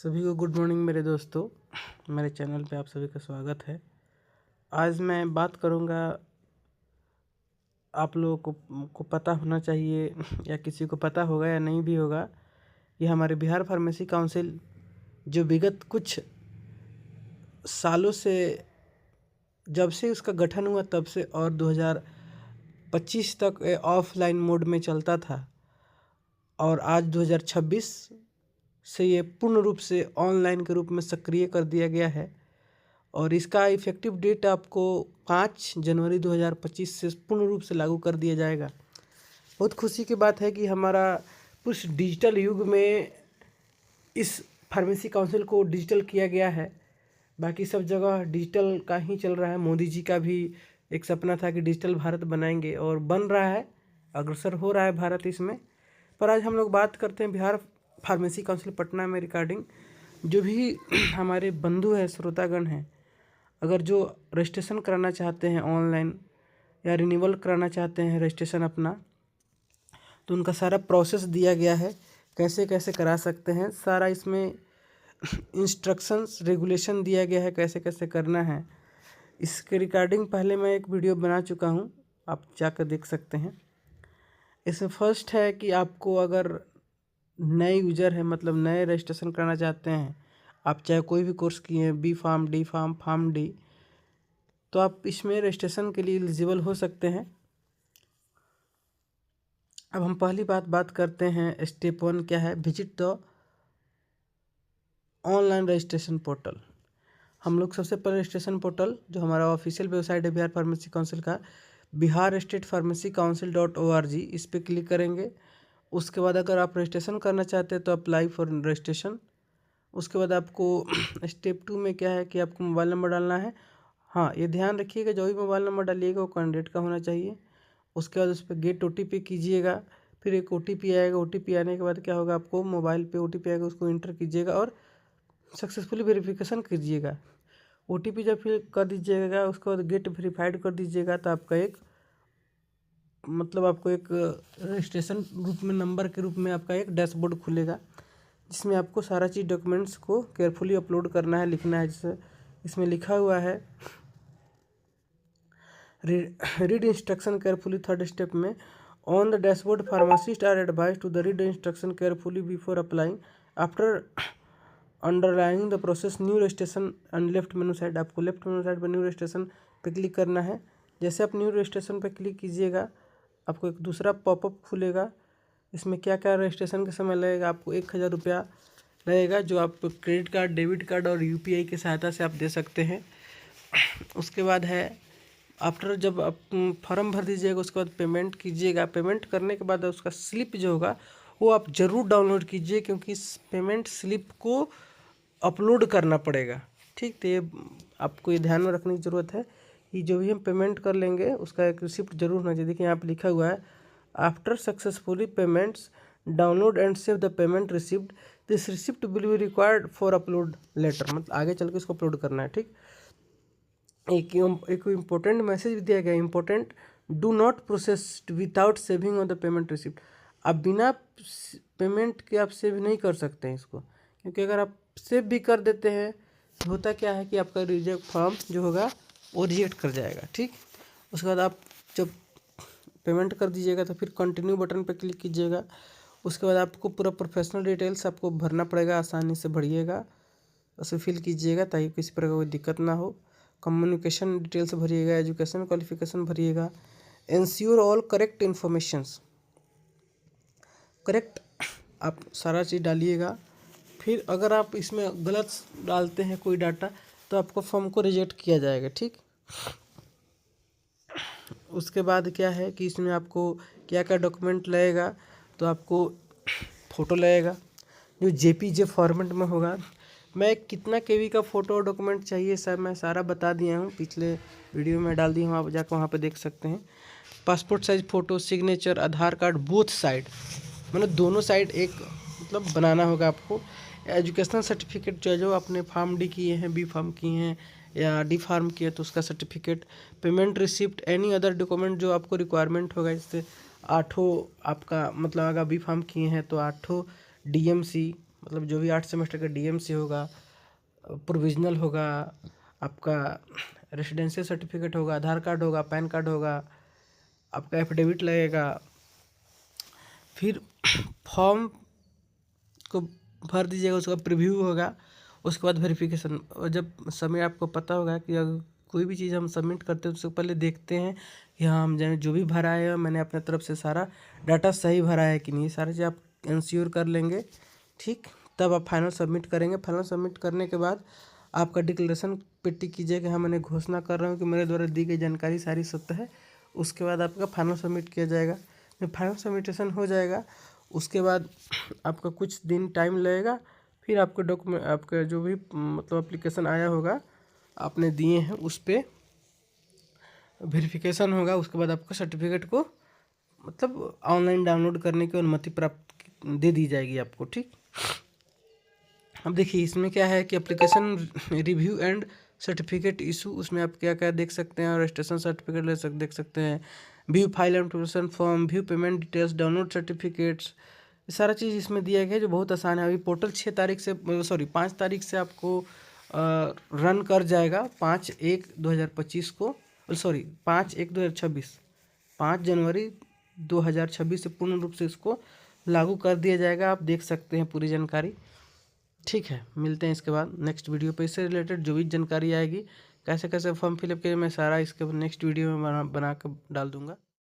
सभी को good morning मेरे दोस्तों। मेरे चैनल पे आप सभी का स्वागत है। आज मैं बात करूँगा, आप लोगों को पता होना चाहिए या किसी को पता होगा या नहीं भी होगा, ये हमारे बिहार फार्मेसी काउंसिल जो विगत कुछ सालों से, जब से उसका गठन हुआ तब से और 2025 तक ऑफलाइन मोड में चलता था और आज 2026 से ये पूर्ण रूप से ऑनलाइन के रूप में सक्रिय कर दिया गया है और इसका इफ़ेक्टिव डेट आपको 5 जनवरी 2025 से पूर्ण रूप से लागू कर दिया जाएगा। बहुत खुशी की बात है कि हमारा उस डिजिटल युग में इस फार्मेसी काउंसिल को डिजिटल किया गया है। बाकी सब जगह डिजिटल का ही चल रहा है। मोदी जी का भी एक सपना था कि डिजिटल भारत बनाएंगे और बन रहा है, अग्रसर हो रहा है भारत इसमें। पर आज हम लोग बात करते हैं बिहार फार्मेसी काउंसिल पटना में रिगार्डिंग जो भी हमारे बंधु हैं, श्रोतागण हैं, अगर जो रजिस्ट्रेशन कराना चाहते हैं ऑनलाइन या रिन्यूअल कराना चाहते हैं रजिस्ट्रेशन अपना, तो उनका सारा प्रोसेस दिया गया है, कैसे कैसे करा सकते हैं। सारा इसमें इंस्ट्रक्शंस रेगुलेशन दिया गया है कैसे कैसे करना है। इसके रिगार्डिंग पहले मैं एक वीडियो बना चुका हूँ, आप जाकर देख सकते हैं। इसमें फर्स्ट है कि आपको अगर नए यूज़र है, मतलब नए रजिस्ट्रेशन कराना चाहते हैं, आप चाहे कोई भी कोर्स किए हैं, B pharm, D pharm, pharm D, तो आप इसमें रजिस्ट्रेशन के लिए एलिजिबल हो सकते हैं। अब हम पहली बात करते हैं, स्टेप 1 क्या है, visit the online registration portal. हम लोग सबसे पहले रजिस्ट्रेशन पोर्टल जो हमारा ऑफिशियल वेबसाइट है बिहार फार्मेसी काउंसिल का, Bihar state pharmacy council .org, इस पर क्लिक करेंगे। उसके बाद अगर आप रजिस्ट्रेशन करना चाहते हैं तो अप्लाई फॉर रजिस्ट्रेशन। उसके बाद आपको स्टेप 2 में क्या है कि आपको मोबाइल नंबर डालना है। हाँ, ये ध्यान रखिएगा, जो भी मोबाइल नंबर डालिएगा वो कैंडिडेट का होना चाहिए। उसके बाद उस पर गेट OTP कीजिएगा, फिर एक OTP आएगा। OTP आने के बाद क्या होगा, आपको मोबाइल पे OTP आएगा, उसको इंटर कीजिएगा और सक्सेसफुली वेरिफिकेशन कीजिएगा। OTP जब फिल कर दीजिएगा, उसके बाद गेट वेरीफाइड कर दीजिएगा, तो आपका एक आपको एक रजिस्ट्रेशन रूप में नंबर के रूप में आपका एक डैशबोर्ड खुलेगा, जिसमें आपको सारा चीज़ डॉक्यूमेंट्स को केयरफुली अपलोड करना है, लिखना है। जैसे इसमें लिखा हुआ है, read instruction carefully. Third step में, on the dashboard pharmacist are advise to the read instruction carefully before applying. After underlining the process, new registration and left menu side, आपको लेफ्ट मेनू साइड पर new registration पे click करना है। जैसे आप new registration पे click कीजिएगा, आपको एक दूसरा पॉपअप खुलेगा। इसमें क्या क्या रजिस्ट्रेशन के समय लगेगा, आपको 1000 रुपया लगेगा, जो आप क्रेडिट कार्ड, डेबिट कार्ड और UPI की सहायता से आप दे सकते हैं। उसके बाद है, आफ्टर जब आप फॉर्म भर दीजिएगा, उसके बाद पेमेंट कीजिएगा। पेमेंट करने के बाद उसका स्लिप जो होगा वो आप ज़रूर डाउनलोड कीजिए, क्योंकि इस पेमेंट स्लिप को अपलोड करना पड़ेगा। ठीक, तो ये आपको ये ध्यान में रखने की ज़रूरत है कि जो भी हम पेमेंट कर लेंगे उसका एक रिसिप्ट जरूर होना चाहिए। देखिए यहाँ पे लिखा हुआ है, after successfully payments download and save the payment receipt, this receipt will be required for upload later, मतलब आगे चल के इसको अपलोड करना है। ठीक, एक इम्पोर्टेंट मैसेज भी दिया गया, important, do not process without saving on the payment receipt. आप बिना पेमेंट के आप सेव नहीं कर सकते हैं इसको, क्योंकि अगर आप सेव भी कर देते हैं तो होता क्या है कि आपका रिजेक्ट फॉर्म जो होगा वो रिजेक्ट कर जाएगा। ठीक, उसके बाद आप जब पेमेंट कर दीजिएगा तो फिर कंटिन्यू बटन पर क्लिक कीजिएगा। उसके बाद आपको पूरा प्रोफेशनल डिटेल्स आपको भरना पड़ेगा, आसानी से भरिएगा, उसे फिल कीजिएगा ताकि किसी प्रकार कोई दिक्कत ना हो। कम्युनिकेशन डिटेल्स भरिएगा, एजुकेशन क्वालिफिकेशन भरिएगा। Ensure all correct informations, correct आप सारा चीज़ डालिएगा। फिर अगर आप इसमें गलत डालते हैं कोई डाटा तो आपको फॉर्म को रिजेक्ट किया जाएगा। ठीक, उसके बाद क्या है कि इसमें आपको क्या क्या डॉक्यूमेंट लगेगा, तो आपको फ़ोटो लगेगा जो JPG फॉर्मेट में होगा। मैं कितना KB का फ़ोटो डॉक्यूमेंट चाहिए सर मैं सारा बता दिया हूँ, पिछले वीडियो में डाल दिया हूँ, आप जाकर वहाँ पे देख सकते हैं। पासपोर्ट साइज फ़ोटो, सिग्नेचर, आधार कार्ड बोथ साइड, मतलब दोनों साइड एक बनाना होगा आपको। एजुकेशनल सर्टिफिकेट जो आपने फार्म डी किए हैं, बी फार्म किए हैं या डी फार्म किए तो उसका certificate, payment receipt, any other document जो आपको रिक्वायरमेंट होगा। जैसे 8 आपका अगर बी फार्म किए हैं तो 8 DMC मतलब जो भी 8 सेमेस्टर का डीएमसी होगा, प्रोविजनल होगा, आपका रेसिडेंशियल सर्टिफिकेट होगा, आधार कार्ड होगा, पैन कार्ड होगा, आपका एफिडेविट लगेगा, फिर फॉर्म को भर दीजिएगा, उसका प्रीव्यू होगा, उसके बाद वेरिफिकेशन। और जब समय आपको पता होगा कि अगर कोई भी चीज़ हम सबमिट करते हैं उससे पहले देखते हैं कि हाँ हम जो भी भरा है मैंने अपने तरफ से सारा डाटा सही भरा है कि नहीं, सारी चीज़ आप इंश्योर कर लेंगे, ठीक। तब आप फाइनल सबमिट करेंगे। फाइनल सबमिट करने के बाद आपका डिक्लेरेशन पे टिक कीजिए कि हाँ मैंने घोषणा कर रहा हूँ कि मेरे द्वारा दी गई जानकारी सारी सत्य है। उसके बाद आपका फाइनल सबमिट किया जाएगा। जब फाइनल सबमिटेशन हो जाएगा उसके बाद आपका कुछ दिन टाइम लगेगा, फिर आपके डॉक्यूमेंट, आपका जो भी मतलब एप्लीकेशन आया होगा आपने दिए हैं उस पर वेरिफिकेशन होगा। उसके बाद आपको सर्टिफिकेट को मतलब ऑनलाइन डाउनलोड करने की अनुमति प्राप्त दे दी जाएगी आपको, ठीक। अब देखिए इसमें क्या है कि application review and certificate issue, उसमें आप क्या क्या देख सकते हैं, और रजिस्ट्रेशन सर्टिफिकेट देख सकते हैं, view file application form, view payment details, download certificates, सारा चीज़ इसमें दिया गया है जो बहुत आसान है। अभी पोर्टल 5 तारीख से आपको रन कर जाएगा, 5/1/2025 को, 5/1/2026, 5 जनवरी 2026 से पूर्ण रूप से इसको लागू कर दिया जाएगा। आप देख सकते हैं पूरी जानकारी, ठीक है। मिलते हैं इसके बाद नेक्स्ट वीडियो पे। इससे रिलेटेड जो भी जानकारी आएगी, कैसे कैसे फॉर्म फिलअप किया, मैं सारा इसके नेक्स्ट वीडियो में बना के डाल दूंगा।